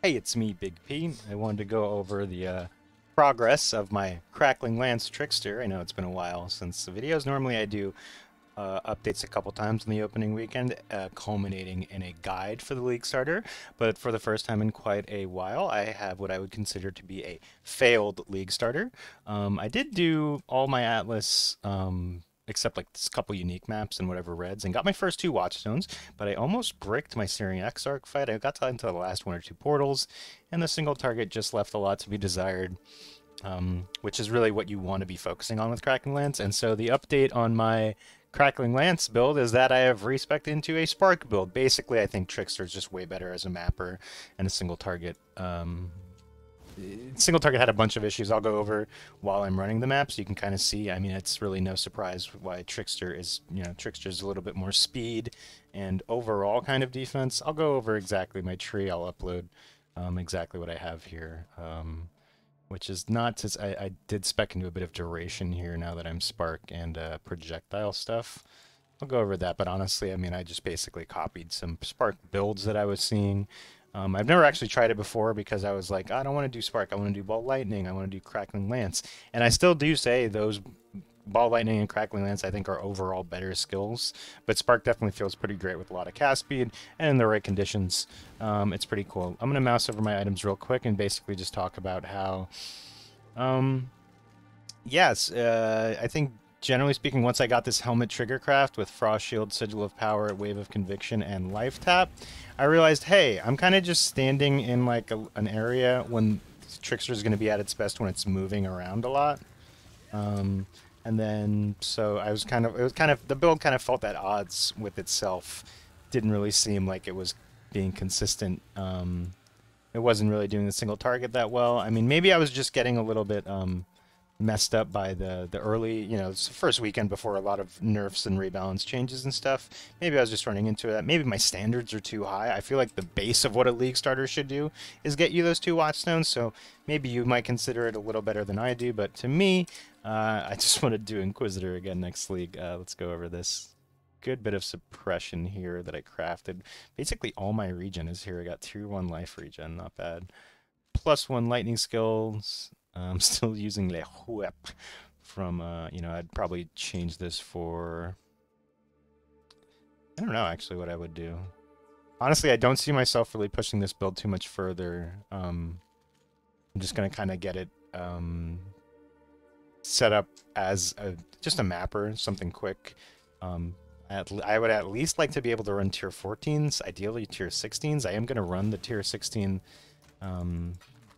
Hey, it's me, Big P. I wanted to go over the progress of my Crackling Lance Trickster. I know it's been a while since the videos. Normally I do updates a couple times in the opening weekend, culminating in a guide for the League Starter. But for the first time in quite a while, I have what I would consider to be a failed League Starter. I did do all my Atlas except like this couple unique maps and whatever reds, and got my first two Watchstones, but I almost bricked my Searing Exarch fight. I got into the last one or two portals, and the single target just left a lot to be desired, which is really what you want to be focusing on with Crackling Lance. And so the update on my Crackling Lance build is that I have respec'd into a Spark build. Basically, I think Trickster is just way better as a mapper and a single target. Single target had a bunch of issues I'll go over while I'm running the map, so you can kind of see. I mean, it's really no surprise why Trickster is, Trickster's a little bit more speed and overall kind of defense. I'll go over exactly my tree. I'll upload exactly what I have here, which is not to, I did spec into a bit of duration here now that I'm Spark and projectile stuff. I'll go over that, but honestly, I mean, I just basically copied some Spark builds that I was seeing. I've never actually tried it before because I was like, I don't want to do Spark. I want to do Ball Lightning. I want to do Crackling Lance. And I still do say those Ball Lightning and Crackling Lance I think are overall better skills. But Spark definitely feels pretty great with a lot of cast speed and in the right conditions. It's pretty cool. I'm going to mouse over my items real quick and basically just talk about how... yes, I think generally speaking, once I got this helmet trigger craft with Frost Shield, Sigil of Power, Wave of Conviction, and Life Tap, I realized, hey, I'm kind of just standing in like an area when Trickster is going to be at its best when it's moving around a lot. And then, so I was kind of, it was kind of, the build kind of felt at odds with itself. Didn't really seem like it was being consistent. It wasn't really doing the single target that well. I mean, maybe I was just getting a little bit, messed up by the early, it's the first weekend before a lot of nerfs and rebalance changes and stuff. Maybe I was just running into that. Maybe my standards are too high. I feel like the base of what a League starter should do is get you those two Watchstones, so maybe you might consider it a little better than I do, but to me, I just want to do Inquisitor again next League. Let's go over this. Good bit of suppression here that I crafted. Basically all my regen is here. I got tier 1 life regen, not bad. +1 lightning skills. I'm still using Le Huep from, I'd probably change this for... I don't know, actually, what I would do. Honestly, I don't see myself really pushing this build too much further. I'm just going to kind of get it set up as just a mapper, something quick. I would at least like to be able to run tier 14s, ideally tier 16s. I am going to run the tier 16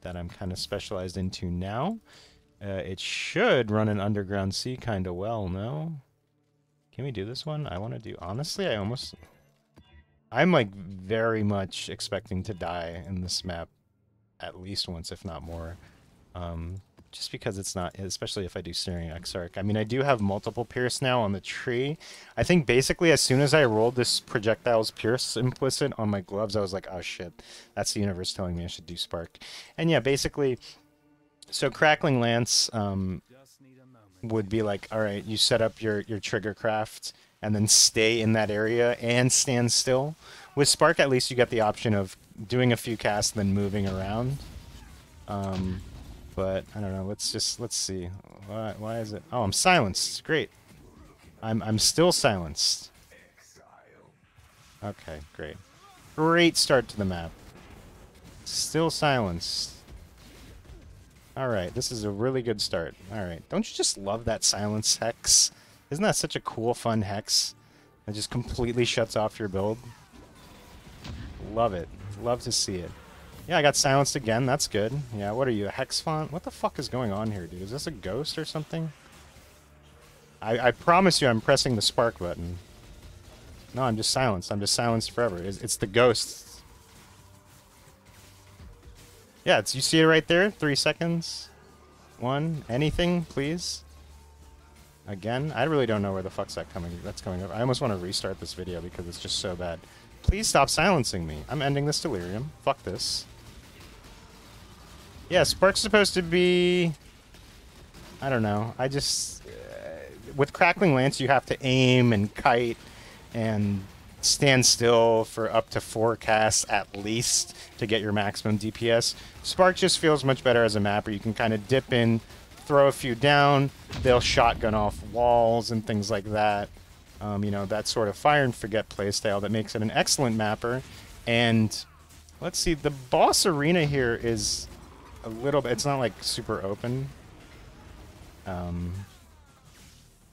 that I'm kind of specialized into now. It should run an Underground Sea kind of well, no? Can we do this one? I want to do... Honestly, I'm like very much expecting to die in this map at least once, if not more. Just because it's not... Especially if I do Searing Exarch. I mean, I do have multiple Pierce now on the tree. I think basically as soon as I rolled this Projectiles Pierce implicit on my gloves, I was like, oh shit, that's the universe telling me I should do Spark. And yeah, basically, so Crackling Lance would be like, all right, you set up your trigger craft and then stay in that area and stand still. With Spark, at least you get the option of doing a few casts, then moving around. But I don't know. Let's see. Why is it? Oh, I'm silenced. Great. I'm still silenced. Okay, great. Great start to the map. Still silenced. Alright, this is a really good start. Alright, don't you just love that silence hex? Isn't that such a cool, fun hex? That just completely shuts off your build. Love it. Love to see it. Yeah, I got silenced again. That's good. Yeah, what are you, a hex font? What the fuck is going on here, dude? Is this a ghost or something? I promise you I'm pressing the spark button. No, I'm just silenced. I'm just silenced forever. It's the ghost. Yeah, you see it right there? 3 seconds. 1. Anything, please? Again? I really don't know where the fuck's that's coming up. I almost want to restart this video because it's just so bad. Please stop silencing me. I'm ending this delirium. Fuck this. Yeah, Spark's supposed to be... I don't know. I just... with Crackling Lance, you have to aim and kite and stand still for up to 4 casts at least to get your maximum DPS. Spark just feels much better as a mapper. You can kind of dip in, throw a few down, they'll shotgun off walls and things like that. You know, that sort of fire and forget playstyle that makes it an excellent mapper. And let's see, the boss arena here is a little bit, it's not like super open.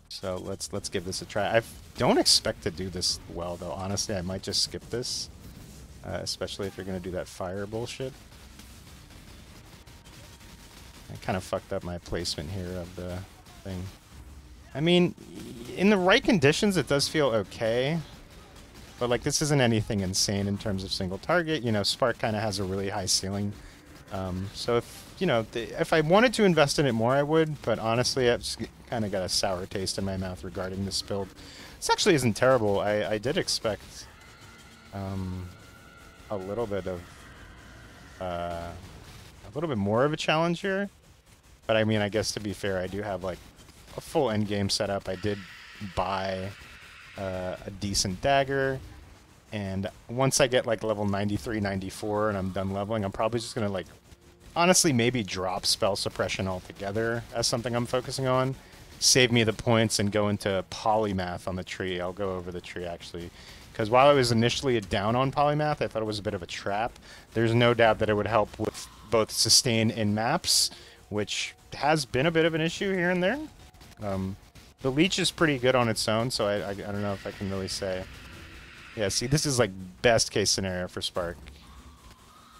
So let's give this a try. I don't expect to do this well though, honestly. I might just skip this, especially if you're gonna do that fire bullshit. I kind of fucked up my placement here of the thing. I mean, in the right conditions, it does feel okay. But, like, this isn't anything insane in terms of single target. You know, Spark kind of has a really high ceiling. So, if, you know, if I wanted to invest in it more, I would. But, honestly, I've just kind of got a sour taste in my mouth regarding this build. This actually isn't terrible. I did expect a little bit of... a little bit more of a challenge here. But, I mean, I guess to be fair, I do have, like, a full endgame setup. I did buy a decent dagger, and once I get like level 93, 94 and I'm done leveling, I'm probably just gonna like honestly maybe drop spell suppression altogether as something I'm focusing on. Save me the points and go into polymath on the tree. I'll go over the tree actually, because while I was initially down on polymath, I thought it was a bit of a trap. There's no doubt that it would help with both sustain in maps, which has been a bit of an issue here and there. The leech is pretty good on its own, so I don't know if I can really say. Yeah, see, this is like best case scenario for Spark.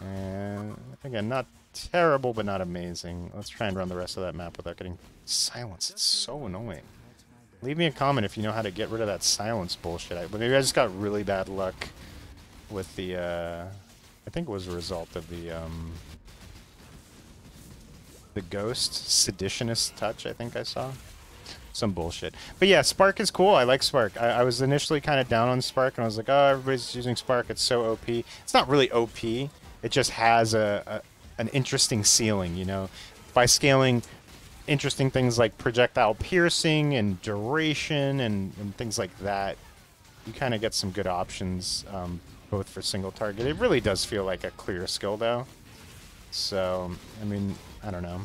And again, not terrible, but not amazing. Let's try and run the rest of that map without getting silence. It's so annoying. Leave me a comment if you know how to get rid of that silence bullshit. Maybe I just got really bad luck with the, I think it was a result of the ghost seditionist touch, I think I saw. Some bullshit. But yeah, Spark is cool. I like Spark. I was initially kind of down on Spark, and I was like, oh, everybody's using Spark. It's so OP. It's not really OP. It just has an interesting ceiling, you know? By scaling interesting things like projectile piercing and duration and things like that, you kind of get some good options, both for single target. It really does feel like a clear skill, though. So, I mean, I don't know.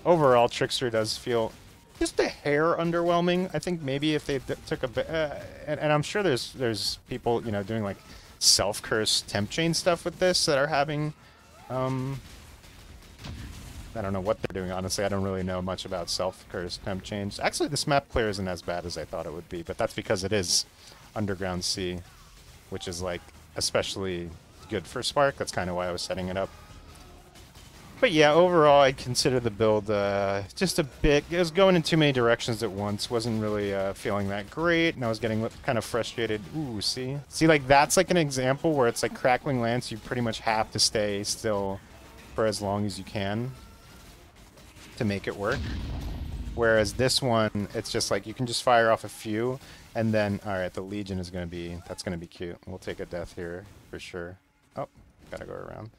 Overall, Trickster does feel just a hair underwhelming. I think maybe if they took a bit, and I'm sure there's people, you know, doing like self-curse temp chain stuff with this that are having, I don't know what they're doing, honestly. I don't really know much about self-curse temp chains. Actually, this map clear isn't as bad as I thought it would be, but that's because it is Underground Sea, which is like especially good for Spark. That's kind of why I was setting it up. But yeah, overall, I'd consider the build just a bit... It was going in too many directions at once. Wasn't really feeling that great, and I was getting kind of frustrated. Ooh, see? See, like, that's like an example where it's like Crackling Lance, you pretty much have to stay still for as long as you can to make it work. Whereas this one, it's just like, you can just fire off a few, and then, alright, the Legion is going to be... That's going to be cute. We'll take a death here, for sure. Oh, gotta go around.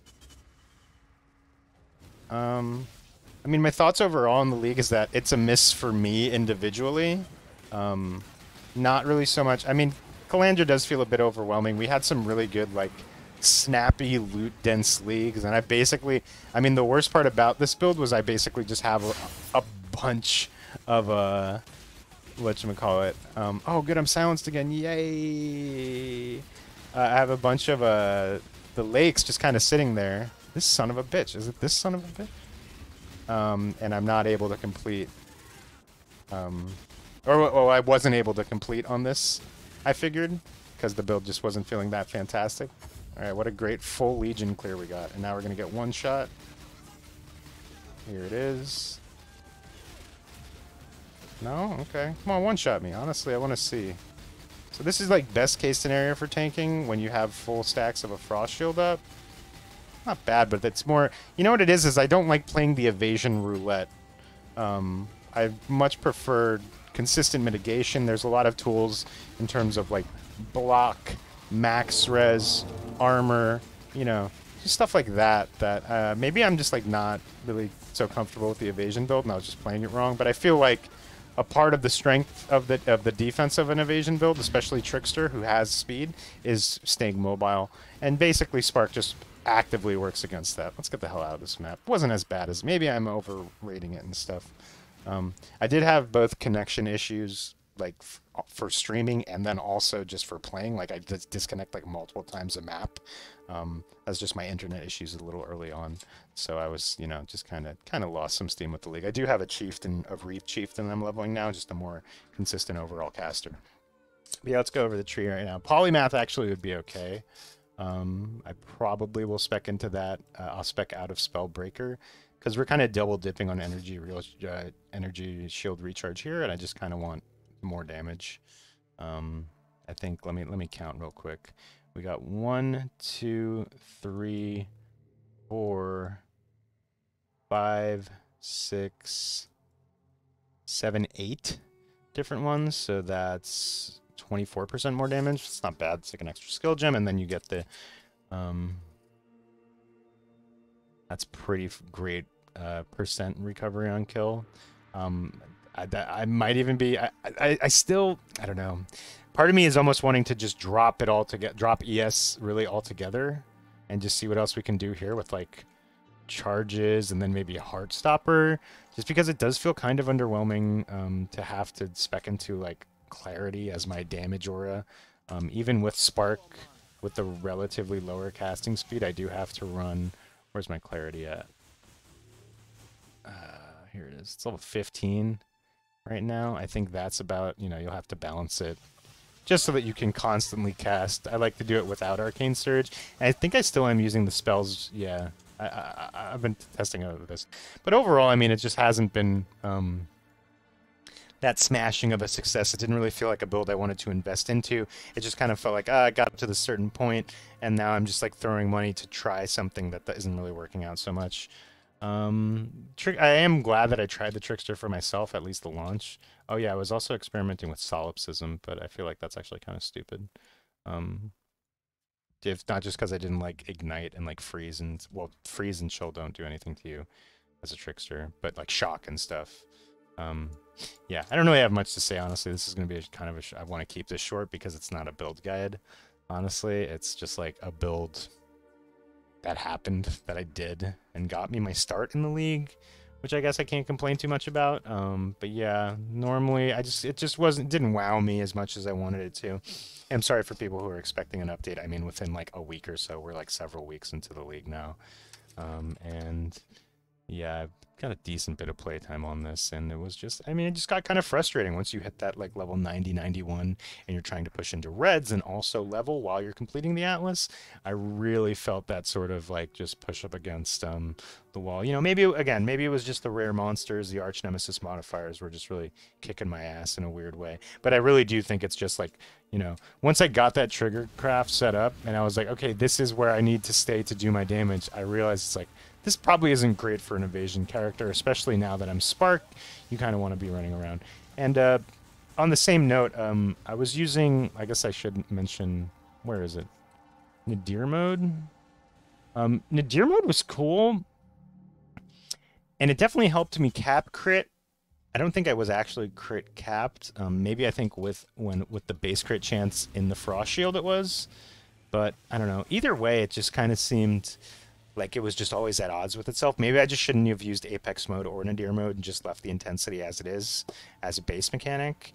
I mean, my thoughts overall in the league is that it's a miss for me individually. Not really so much. I mean, Kalandra does feel a bit overwhelming. We had some really good, like, snappy, loot-dense leagues, and I mean, the worst part about this build was I basically just have a bunch of, whatchamacallit. Oh, good, I'm silenced again. Yay! I have a bunch of, the lakes just kind of sitting there. This son of a bitch. Is it this son of a bitch? And I'm not able to complete... Or I wasn't able to complete on this, I figured, because the build just wasn't feeling that fantastic. Alright, what a great full Legion clear we got. And now we're going to get one shot. Here it is. No? Okay. Come on, one-shot me. Honestly, I want to see. So this is like best case scenario for tanking when you have full stacks of a Frost Shield up. Not bad, but it's more... You know what it is I don't like playing the evasion roulette. I much prefer consistent mitigation. There's a lot of tools in terms of, like, block, max res, armor, you know, just stuff like that, maybe I'm just, like, not really so comfortable with the evasion build, and I was just playing it wrong, but I feel like a part of the strength of the defense of an evasion build, especially Trickster, who has speed, is staying mobile. And basically, Spark just actively works against that. Let's get the hell out of this map. It wasn't as bad as maybe I'm overrating it and stuff. I did have both connection issues, like for streaming and then also just for playing. Like I disconnect like multiple times a map. That's just my internet issues a little early on. So I was, you know, just kind of lost some steam with the league. I do have a chieftain, a Reef chieftain I'm leveling now, just a more consistent overall caster. But yeah, let's go over the tree right now. Polymath actually would be okay. I probably will spec into that. I'll spec out of Spellbreaker because we're kind of double dipping on energy shield recharge here, and I just kind of want more damage. I think let me count real quick. We got 1, 2, 3, 4, 5, 6, 7, 8 different ones. So that's 24% more damage. It's not bad. It's like an extra skill gem, and then you get the that's pretty great percent recovery on kill. I might even be. I still, I don't know. Part of me is almost wanting to just drop it all together, drop ES really altogether, and just see what else we can do here with like charges and then maybe a Heartstopper. Just because it does feel kind of underwhelming to have to spec into like Clarity as my damage aura. Even with Spark, with the relatively lower casting speed, I do have to run. Where's my Clarity at? Here it is. It's level 15 right now. I think that's about, you know, you'll have to balance it just so that you can constantly cast. I like to do it without Arcane Surge. And I think I still am using the spells. Yeah, I've been testing out of this. But overall, I mean, it just hasn't been that smashing of a success. It didn't really feel like a build I wanted to invest into. It just kind of felt like, I got up to this certain point, and now I'm just like throwing money to try something that isn't really working out so much. I am glad that I tried the Trickster for myself, at least the launch. Oh yeah, I was also experimenting with Solipsism, but I feel like that's actually kind of stupid. If not just because I didn't like Ignite and like Freeze and, well, Freeze and Chill don't do anything to you as a Trickster, but like Shock and stuff. Yeah, I don't really have much to say, honestly. This is going to be kind of I want to keep this short because it's not a build guide, honestly. It's just like a build that happened, that I did, and got me my start in the league, which I guess I can't complain too much about. But yeah, normally it just didn't wow me as much as I wanted it to. I'm sorry for people who are expecting an update. I mean, within like a week or so. We're like several weeks into the league now. And yeah, I've got a decent bit of playtime on this, and it was just, I mean, it just got kind of frustrating once you hit that like level 90, 91, and you're trying to push into reds and also level while you're completing the Atlas. I really felt that sort of like just push up against the wall. You know, maybe it was just the rare monsters, the arch nemesis modifiers were just really kicking my ass in a weird way. But I really do think it's just like, you know, once I got that trigger craft set up and I was like, okay, this is where I need to stay to do my damage, I realized it's like, this probably isn't great for an evasion character, especially now that I'm Spark. You kind of want to be running around. And on the same note, I was using, I guess I should mention, where is it? Nadir mode? Nadir mode was cool, and it definitely helped me cap crit. I don't think I was actually crit capped. Maybe I think with the base crit chance in the Frost Shield it was. But I don't know. Either way, it just kind of seemed like it was just always at odds with itself. Maybe I just shouldn't have used Apex mode or Nadir mode and just left the intensity as it is, as a base mechanic.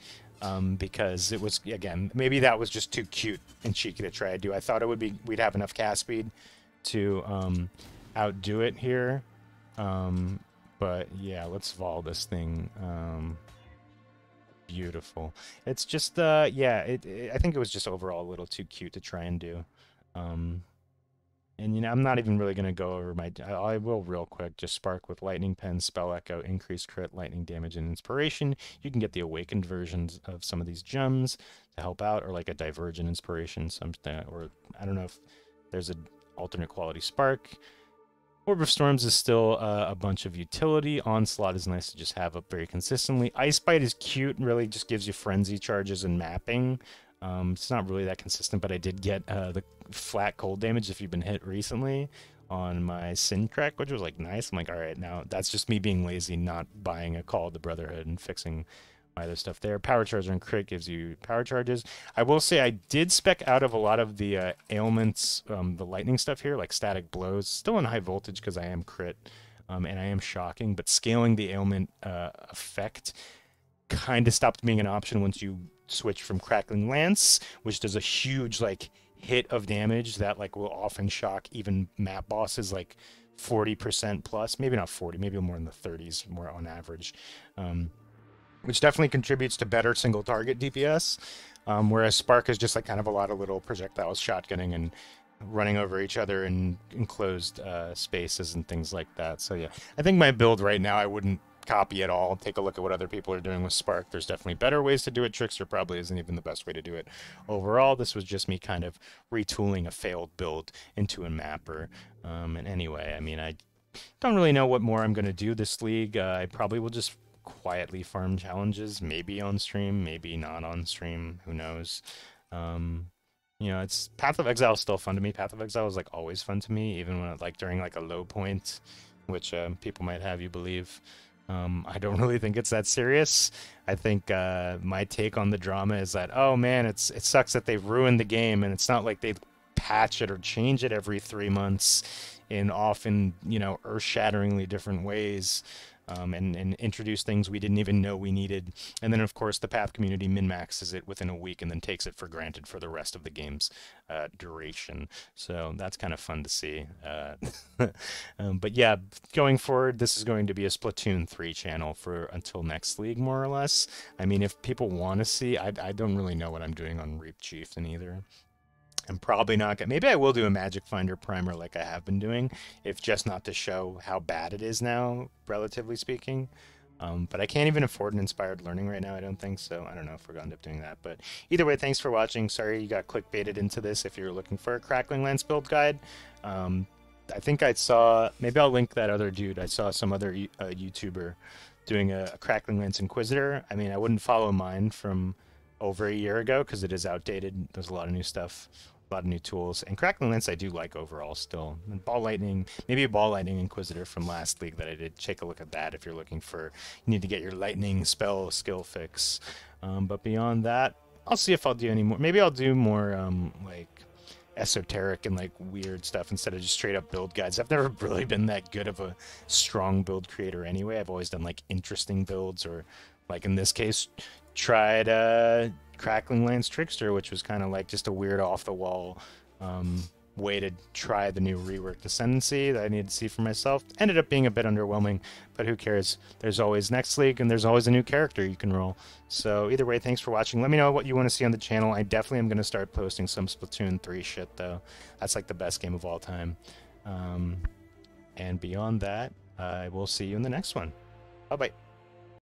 Because it was, again, maybe that was just too cute and cheeky to try to do. I thought we'd have enough cast speed to outdo it here. But yeah, let's vol this thing. Beautiful. It's just, yeah, I think it was just overall a little too cute to try and do. And, you know, I'm not even really going to go over I will real quick. Just Spark with Lightning Pen, Spell Echo, Increased Crit, Lightning Damage, and Inspiration. You can get the Awakened versions of some of these gems to help out, or like a Divergent Inspiration, something, or I don't know if there's an alternate quality Spark. Orb of Storms is still a bunch of utility. Onslaught is nice to just have up very consistently. Ice Bite is cute and really just gives you frenzy charges and mapping. It's not really that consistent, but I did get the flat cold damage if you've been hit recently on my Sin Crack, which was like nice. I'm like, all right, now that's just me being lazy, not buying a Call of the Brotherhood and fixing Other stuff there. Power Charger and Crit gives you power charges. I will say I did spec out of a lot of the ailments, the lightning stuff here, like static blows. Still in high voltage because I am Crit and I am shocking, but scaling the ailment effect kind of stopped being an option once you switch from Crackling Lance, which does a huge like hit of damage that like will often shock even map bosses like 40% plus, maybe not 40, maybe more in the 30s, more on average. Which definitely contributes to better single target DPS, whereas Spark is just like kind of a lot of little projectiles shotgunning and running over each other in enclosed spaces and things like that. So yeah, I think my build right now I wouldn't copy at all. Take a look at what other people are doing with Spark. There's definitely better ways to do it. Trickster probably isn't even the best way to do it. Overall, this was just me kind of retooling a failed build into a mapper. And anyway, I mean, I don't really know what more I'm going to do this league. I probably will just quietly farm challenges, maybe on stream, maybe not on stream, who knows. You know, it's Path of Exile is still fun to me. Path of Exile is like always fun to me, even when like during like a low point, which people might have you believe. I don't really think it's that serious. I think my take on the drama is that, oh man, it sucks that they've ruined the game, and it's not like they patch it or change it every 3 months in often, you know, earth-shatteringly different ways. And introduce things we didn't even know we needed. And then, of course, the Path community min-maxes it within a week and then takes it for granted for the rest of the game's duration. So that's kind of fun to see. But yeah, going forward, this is going to be a Splatoon 3 channel for until next league, more or less. I mean, if people want to see, I don't really know what I'm doing on Reap Chieftain either. I'm probably not gonna. Maybe I will do a Magic Finder primer like I have been doing, if just not to show how bad it is now, relatively speaking. But I can't even afford an inspired learning right now, I don't think, so I don't know if we're going to end up doing that. But either way, thanks for watching. Sorry you got clickbaited into this if you're looking for a Crackling Lance build guide. I think I saw, maybe I'll link that other dude. I saw some other YouTuber doing a Crackling Lance Inquisitor. I mean, I wouldn't follow mine from over a year ago because it is outdated. There's a lot of new stuff, a lot of new tools, and Crackling Lance I do like overall still. And Ball Lightning, maybe a Ball Lightning Inquisitor from last league that I did. Take a look at that if you're looking for, you need to get your lightning spell skill fix. But beyond that, I'll see if I'll do any more. Maybe I'll do more like esoteric and like weird stuff instead of just straight up build guides. I've never really been that good of a strong build creator anyway. I've always done like interesting builds, or like in this case tried Crackling Lance Trickster, which was kind of like just a weird off-the-wall way to try the new reworked Ascendancy that I needed to see for myself. Ended up being a bit underwhelming, but who cares? There's always next league, and there's always a new character you can roll. So either way, thanks for watching. Let me know what you want to see on the channel. I definitely am going to start posting some Splatoon 3 shit, though. That's like the best game of all time. And beyond that, I will see you in the next one. Bye-bye.